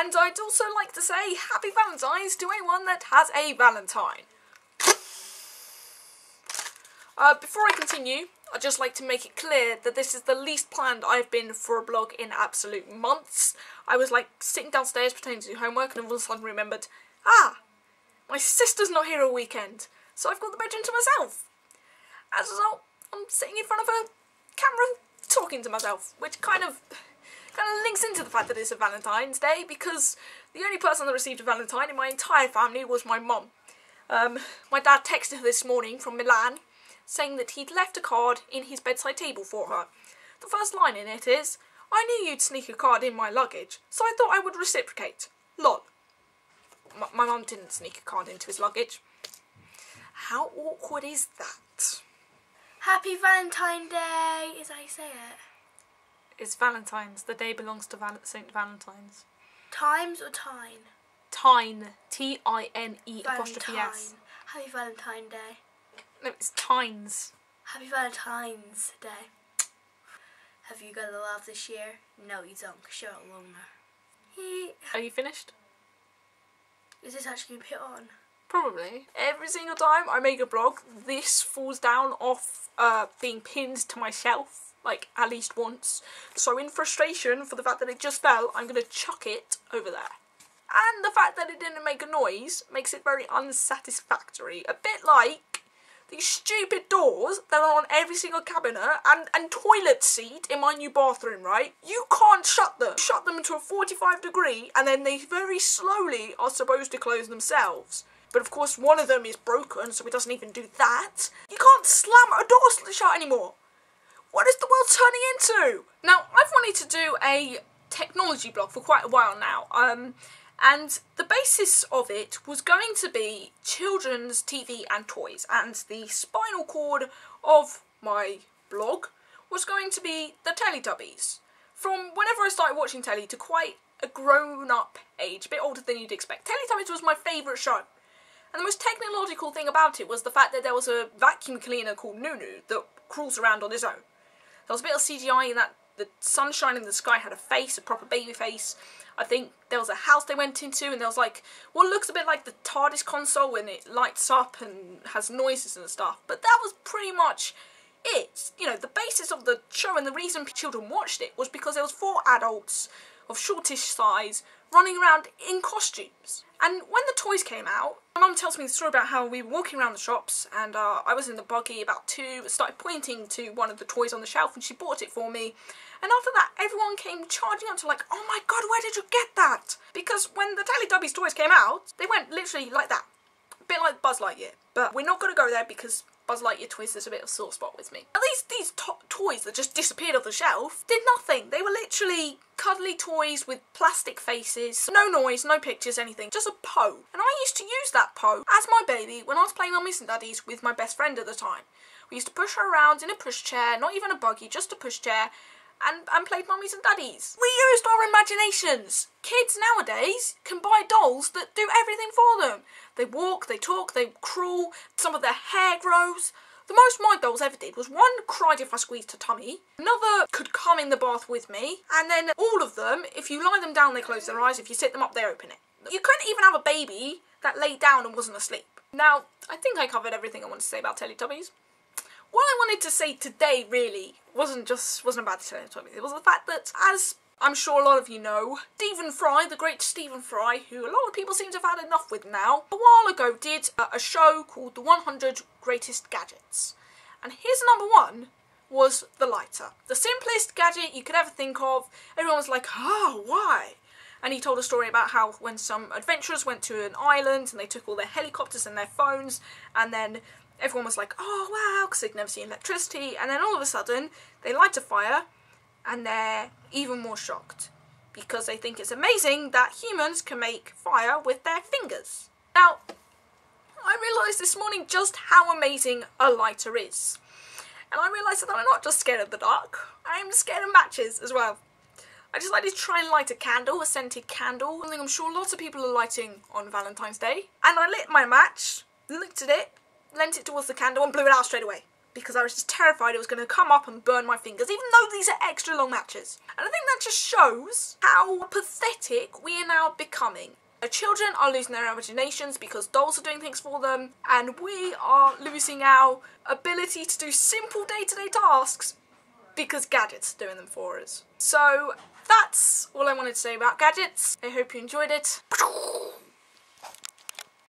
And I'd also like to say Happy Valentine's to anyone that has a Valentine. Before I continue, I'd just like to make it clear that this is the least planned I've been for a blog in absolute months. I was like sitting downstairs pretending to do homework and all of a sudden remembered, my sister's not here all weekend, so I've got the bedroom to myself. As a result, I'm sitting in front of a camera talking to myself, which kind of links into the fact that it's a Valentine's Day, because the only person that received a Valentine in my entire family was my mum. My dad texted her this morning from Milan, saying that he'd left a card in his bedside table for her. The first line in it is, "I knew you'd sneak a card in my luggage, so I thought I would reciprocate. Lol." My mum didn't sneak a card into his luggage. How awkward is that? Happy Valentine Day, as I say it. It's Valentine's. The day belongs to St. Valentine's. Times or Tyne? Tyne. T-I-N-E apostrophe S. Happy Valentine Day. No, it's Tynes. Happy Valentine's Day. Have you got a love this year? No, you don't, because you're a loner. Are you finished? Is this actually going to put on? Probably. Every single time I make a blog, this falls down off being pinned to my shelf, like at least once. So in frustration for the fact that it just fell, I'm going to chuck it over there. And the fact that it didn't make a noise makes it very unsatisfactory. A bit like these stupid doors that are on every single cabinet and toilet seat in my new bathroom, right? You can't shut them. Shut them to a 45 degree and then they very slowly are supposed to close themselves. But of course one of them is broken, so it doesn't even do that. You can't slam a door shut anymore. What is the world turning into? Now, I've wanted to do a technology blog for quite a while now. And the basis of it was going to be children's TV and toys, and the spinal cord of my blog was going to be the Teletubbies. From whenever I started watching telly to quite a grown-up age, a bit older than you'd expect, Teletubbies was my favourite show. And the most technological thing about it was the fact that there was a vacuum cleaner called Nunu that crawls around on its own. There was a bit of CGI in that the sunshine in the sky had a face, a proper baby face. I think there was a house they went into and there was like what looks a bit like the TARDIS console when it lights up and has noises and stuff. But that was pretty much it. You know, the basis of the show and the reason children watched it was because there was 4 adults of shortish size running around in costumes. And when the toys came out, my mum tells me the story about how we were walking around the shops and I was in the buggy about 2, started pointing to one of the toys on the shelf and she bought it for me. And after that, everyone came charging up to like, "Oh my god, where did you get that?" Because when the Teletubbies toys came out, they went literally like that. A bit like Buzz Lightyear. But we're not going to go there because Buzz Lightyear toys is a bit of a sore spot with me. At least these toys that just disappeared off the shelf did nothing. They were literally cuddly toys with plastic faces. No noise, no pictures, anything. Just a Poe. And I used to use that Poe as my baby when I was playing Mummies and Daddies with my best friend at the time. We used to push her around in a pushchair, not even a buggy, just a pushchair, and played Mummies and Daddies. We used our imaginations. Kids nowadays can buy dolls that do everything for them. They walk, they talk, they crawl, some of their hair grows. The most my dolls ever did was one cried if I squeezed her tummy, another could come in the bath with me, and then all of them, if you lie them down they close their eyes, if you sit them up they open it. You couldn't even have a baby that laid down and wasn't asleep. Now, I think I covered everything I wanted to say about Teletubbies. What I wanted to say today really wasn't about the Teletubbies. It was the fact that, as I'm sure a lot of you know, Stephen Fry, the great Stephen Fry, who a lot of people seem to have had enough with now, a while ago did a show called The 100 Greatest Gadgets. And his number 1 was the lighter. The simplest gadget you could ever think of. Everyone was like, "Oh, why?" And he told a story about how when some adventurers went to an island and they took all their helicopters and their phones, and then everyone was like, "Oh wow," because they'd never seen electricity, and then all of a sudden they light a fire and they're even more shocked because they think it's amazing that humans can make fire with their fingers. Now, I realised this morning just how amazing a lighter is. And I realised that I'm not just scared of the dark, I'm scared of matches as well. I decided to try and light a candle, a scented candle, something I'm sure lots of people are lighting on Valentine's Day. And I lit my match, looked at it, lent it towards the candle and blew it out straight away. because I was just terrified it was going to come up and burn my fingers, even though these are extra long matches. And I think that just shows how pathetic we are now becoming. Our children are losing their imaginations because dolls are doing things for them, and we are losing our ability to do simple day-to-day tasks because gadgets are doing them for us. So that's all I wanted to say about gadgets. I hope you enjoyed it.